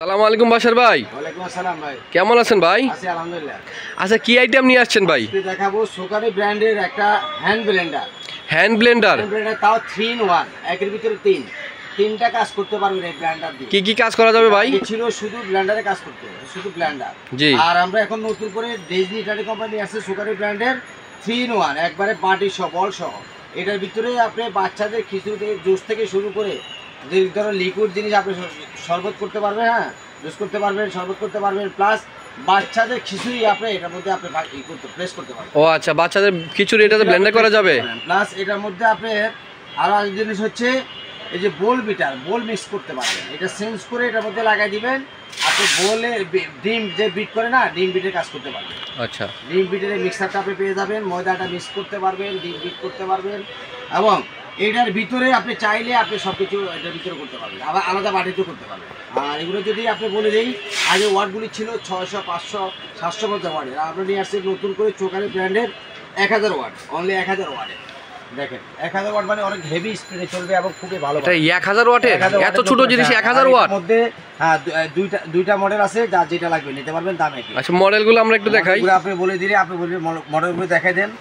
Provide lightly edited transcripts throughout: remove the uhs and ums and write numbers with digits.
আসসালামু আলাইকুম বাশার ভাই। ওয়ালাইকুম আসসালাম ভাই। কেমন আছেন ভাই? আছি আলহামদুলিল্লাহ। আচ্ছা, কি আইটেম নিয়ে আসছেন ভাই? আজকে দেখাবো সোকারি ব্র্যান্ডের একটা হ্যান্ড ব্লেন্ডার। হ্যান্ড ব্লেন্ডার তাও 3 in 1, একের ভিতরে তিনটা কাজ করতে পারবেন এই ব্লেন্ডার দিয়ে। কি কি কাজ করা যাবে ভাই? ছিল শুধু ব্লেন্ডারে কাজ করতে, শুধু ব্লেন্ডার। জি। আর আমরা এখন নতুন করে ডিজনি ইটালি কোম্পানি আছে সোকারি ব্র্যান্ডের 3 in 1, একবারে বাটি সহ বল সহ। এটার ভিতরে আপনি বাচ্চাদের খিচুড়ি থেকে জুস থেকে শুরু করে যে ধরনের লিকুইড জিনিস আপনি শরবত করতে পারবেন, হ্যাঁ জুস করতে পারবেন, শরবত করতে পারবেন, প্লাস বাচ্চাদের খিচুড়ি আপনি এটার মধ্যে আপনি প্রেস করতে পারবেন। ও আচ্ছা, বাচ্চাদের খিচুড়ি এটাতে ব্লেন্ডার করা যাবে। প্লাস এটার মধ্যে আপনি আরো একটা জিনিস হচ্ছে এই যে বোল বিটার, বোল মিক্স করতে পারবেন। এটা সেন্স করে এটার মধ্যে লাগাই দিবেন, আপনি বোলে ডিম যে বিট করে না, ডিম বিটের কাজ করতে পারবেন। আচ্ছা, ডিম বিটের মিক্সারটা আপনি পেয়ে যাবেন, ময়দাটা মিক্স করতে পারবেন, ডিম বিট করতে পারবেন, এবং এটার ভিতরে আপনি চাইলে আপনি সব কিছু এটার ভিতরে করতে পারবেন, আবার আলাদা বাটিতেও করতে পারবেন। আর এগুলো যদি আপনি বলে দিই, আগে ওয়ার্ডগুলি ছিল 600, 500, 750 ওয়ার্ডের। আমরা নিয়ে আসছি নতুন করে সোকারি ব্র্যান্ডের 1000 ওয়ার্ড, অনলি 1000 ওয়ার্ডের। দেখেন 1000 ওয়াট মানে অনেক হেভি স্পিডে চলবে এবং খুবই ভালো। এটা 1000 ওয়াটের এত ছোট জিনিস 1000 ওয়াট মধ্যে? হ্যাঁ, দুইটা মডেল আছে, যার যেটা লাগবে নিতে পারবেন, দাম একই। আচ্ছা, মডেলগুলো আমরা একটু দেখাই। আপনি বলে দিলে আপনি বলবেন মডেলগুলো দেখাই দেন।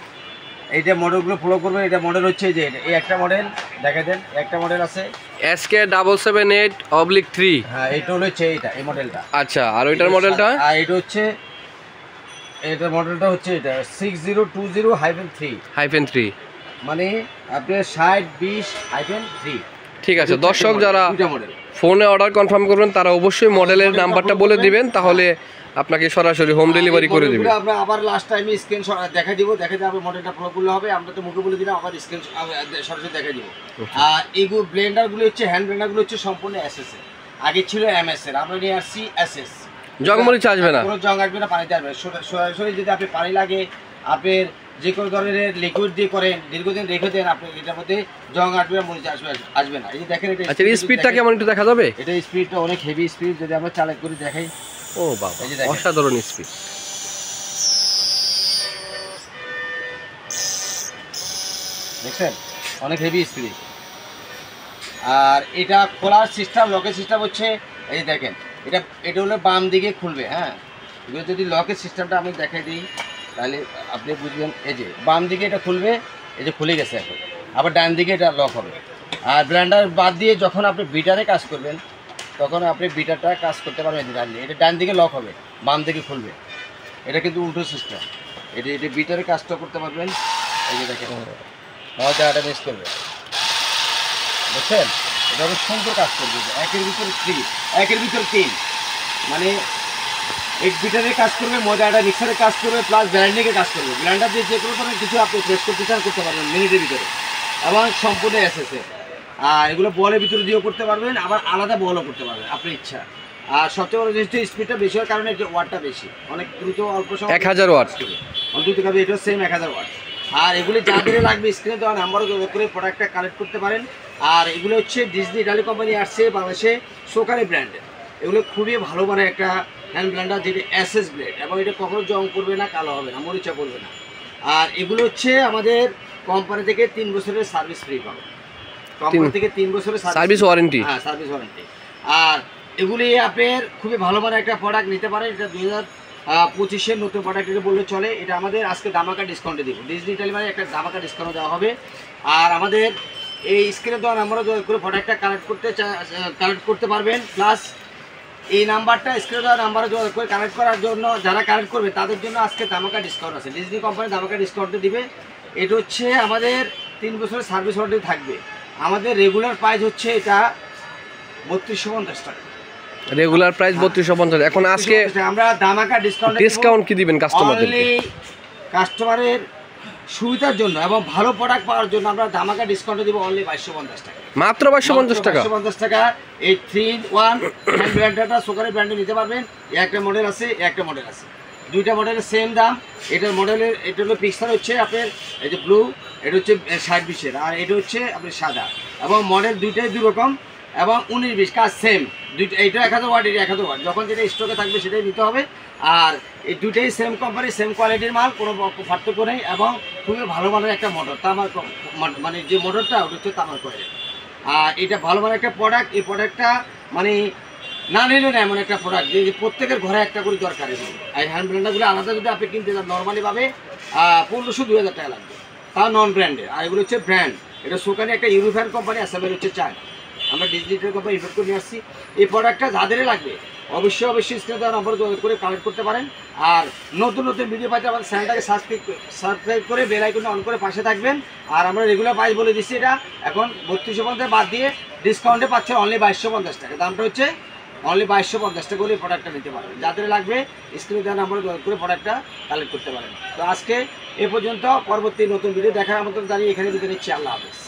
এইটা মডেলগুলো ফলো করবেন। এটা মডেল হচ্ছে যে এই একটা মডেল দেখাই দেন, একটা মডেল আছে SK778/3। হ্যাঁ, এটা হচ্ছে এই মডেলটা। আচ্ছা, আর ওইটার মডেলটা? আর এটা হচ্ছে এটার মডেলটা হচ্ছে এটা 6020-3 মানে আপনি 6020-3। ঠিক আছে, দর্শক যারা ফোনে অর্ডার কনফার্ম করবেন তারা অবশ্যই মডেলের নাম্বারটা বলে দিবেন, তাহলে আপনাকে সরাসরি হোম ডেলিভারি করে দিবেন। আমরা আবার লাস্ট টাইমে স্ক্রিনশট দেখাই দিব, দেখে দিয়ে আপনি মডেলটা ফলো করলে হবে। আমরা তো মুখে বলে দিলাম, আবার স্ক্রিন সরাসরি দেখাই দিব। আর এইগুলো ব্লেন্ডারগুলো হচ্ছে, হ্যান্ড ব্লেন্ডারগুলো হচ্ছে সম্পূর্ণ এসএস এর। আগে ছিল এমএস এর, আমরা নিয়ে আসছি এসএস। জংমরিচ আসবে না, কোনো জং আসবে না, পানিতে আসবে সরাসরি। যদি আপনি পানি লাগে, আপনার যে কোনো ধরনের লিকুইড দিয়ে করেন, দীর্ঘদিন রেখে দেন, আপনি এটার মধ্যে জং আসবে না, মরিচ আসবে না। এই যে দেখেন এটা। আচ্ছা, স্পিডটা কেমন একটু দেখা যাবে? এটা স্পিডটা অনেক হেভি স্পিড, যদি আমরা চালক করে দেখাই। ও বাবা, অসাধারণ স্পিড। দেখছেন, অনেক হেভি স্পিড। আর এটা খোলার সিস্টেম, লকের সিস্টেম হচ্ছে এই যে দেখেন, এটা হলো বাম দিকে খুলবে। হ্যাঁ, এগুলো যদি লকের সিস্টেমটা আমি দেখাই দিই তাহলে আপনি বুঝবেন। এই যে বাম দিকে এটা খুলবে, এই যে খুলে গেছে এখন। আবার ডান দিকে এটা লক হবে। আর ব্লেন্ডার বাদ দিয়ে যখন আপনি বিটারে কাজ করবেন, তখন আপনি বিটারটা কাজ করতে পারবেন ডান দিকে। এটা ডান দিকে লক হবে, বাম দিকে খুলবে। এটা কিন্তু উল্টো সিস্টেম। এটা বিটারে কাজটা করতে পারবেন। এই যে দেখেন, জায়গাটা মিস করবে, বুঝছেন? এটা অনেক সুন্দর কাজ করবে। একের ভিতরে 3 মানে এক বিটারে কাজ করবে, ময়দাটা মিক্সারে কাজ করবে, প্লাস ব্লেন্ডিংয়ে কাজ করবে। ব্লেন্ডার দিয়ে যে কোনো ধরনের কিছু আপনি প্রেস করতে চান করতে পারবেন মিনিটের ভিতরে, এবং সম্পূর্ণ এসএসএ। আর এগুলো বলের ভিতরে দিয়েও করতে পারবেন, আবার আলাদা বলও করতে পারবেন আপনার ইচ্ছা। আর সবচেয়ে বড় জিনিসটা স্পিডটা বেশি হওয়ার কারণে যে ওয়াটটা বেশি, অনেক দ্রুত অল্প সময় 1000 ওয়াট অন্তত খাবে। এটা সেম 1000 ওয়াট। আর এগুলি যাদের লাগবে স্ক্রিনে দেওয়া নাম্বারও যোগাযোগ করে প্রোডাক্টটা কালেক্ট করতে পারেন। আর এগুলো হচ্ছে ডিজনি ইটালি কোম্পানি আসছে বাংলাদেশে সোকারি ব্র্যান্ডের। এগুলো খুবই ভালো মানের একটা হ্যান্ড ব্লেন্ডার, যেটা এসএস ব্লেড, এবং এটা কখনো জং করবে না, কালো হবে না, মরিচা করবে না। আর এগুলো হচ্ছে আমাদের কোম্পানি থেকে 3 বছরের সার্ভিস ফ্রি পাবে। কোম্পানি থেকে 3 বছরের সার্ভিস ওয়ারেন্টি। হ্যাঁ, সার্ভিস ওয়ারেন্টি। আর এগুলি আপনার খুবই ভালো মানের একটা প্রোডাক্ট নিতে পারেন। এটা 2025-এর নতুন প্রোডাক্ট এটা বললে চলে। এটা আমাদের আজকে ধামাকা ডিসকাউন্টে দিব। ডিজনি ইটালি মানে একটা ধামাকা ডিসকাউন্ট দেওয়া হবে। আর আমাদের এই স্ক্রিনে দেওয়া নাম্বারও যোগাযোগ করে প্রোডাক্টটা কালেক্ট করতে পারবেন। প্লাস এই নাম্বারটা স্ক্রিনে দেওয়া নাম্বারে যোগাযোগ করে কানেক্ট করার জন্য, যারা কানেক্ট করবে তাদের জন্য আজকে ধামাকা ডিসকাউন্ট আছে। ডিজনি কোম্পানি ধামাকা ডিসকাউন্টে দিবে। এটা হচ্ছে আমাদের 3 বছরের সার্ভিস ওয়ারেন্টি থাকবে। আমাদের রেগুলার প্রাইস হচ্ছে এটা 3250 টাকা। Regular price 3250। এখন আজকে আমরা ধামাকা ডিসকাউন্ট কি দিবেন কাস্টমারদেরকে? কাস্টমারের সুবিধার জন্য এবং ভালো প্রোডাক্ট পাওয়ার জন্য আমরা ধামাকা ডিসকাউন্টে দিব অনলি 2250 টাকা। মাত্র 2250 টাকা। 2250 টাকা। এই 3 in 1 হ্যান্ড ব্লেন্ডারটা সোকারি ব্র্যান্ডে নিতে পারবেন। একটা মডেল আছে, একটা মডেল আছে, দুইটা মডেলের সেম দাম। এটার মডেলের এটা হলো পিক্সার হচ্ছে আপনার এই যে ব্লু, এটা হচ্ছে 60-20-এর, আর এটা হচ্ছে আপনার সাদা। এবং মডেল দুইটাই দুই রকম, এবং 19-20 কাজ সেম। দুইটা, এইটা 1000 ওয়াট, এটা 1000 ওয়াট। যখন যেটা স্টকে থাকবে সেটাই নিতে হবে। আর এই দুইটাই সেম কোম্পানি, সেম কোয়ালিটির মাল, কোনো পার্থক্য নেই, এবং খুবই ভালো মানের একটা মোটর। তামার মানে যে মোটরটা ওটা হচ্ছে তামার কোয়ালিটি। আর এটা ভালো মানের একটা প্রোডাক্ট। এই প্রোডাক্টটা মানে না নিলে না এমন একটা প্রোডাক্ট যে প্রত্যেকের ঘরে একটা করে দরকার। এই হ্যান্ড ব্লেন্ডারগুলো আলাদা যদি আপনি কিনতে চান নর্মালিভাবে 1500-2000 টাকা লাগবে, তাও নন ব্র্যান্ডের। আর এগুলো হচ্ছে ব্র্যান্ড, এটা সোকানি একটা ইউরোপিয়ান কোম্পানি, আসামের হচ্ছে চায়না, আমরা ডিজিটাল কোম্পানি ইনভেস্ট করে নিয়ে আসছি। এই প্রোডাক্টটা যাদেরই লাগবে অবশ্যই স্ক্রিনে দেওয়া নম্বরে যোগাযোগ করে কালেক্ট করতে পারেন। আর নতুন নতুন ভিডিও পাইতে আমাদের চ্যানেলটাকে সাবস্ক্রাইব করে বেল আইকনটা অন করে পাশে থাকবেন। আর আমরা রেগুলার প্রাইস বলে দিচ্ছি, এটা এখন 3250 বাদ দিয়ে ডিসকাউন্টে পাচ্ছেন অনলি 2250 টাকা। দামটা হচ্ছে অনলি 2250 টাকা করে প্রোডাক্টটা নিতে পারবেন। যাদের লাগবে স্ক্রিনে দেওয়া নম্বরে যোগাযোগ করে প্রোডাক্টটা কালেক্ট করতে পারেন। তো আজকে এ পর্যন্ত, পরবর্তী নতুন ভিডিও দেখার মতো দাঁড়িয়ে এখানে বিদায় নিচ্ছি। আল্লাহ হাফেজ।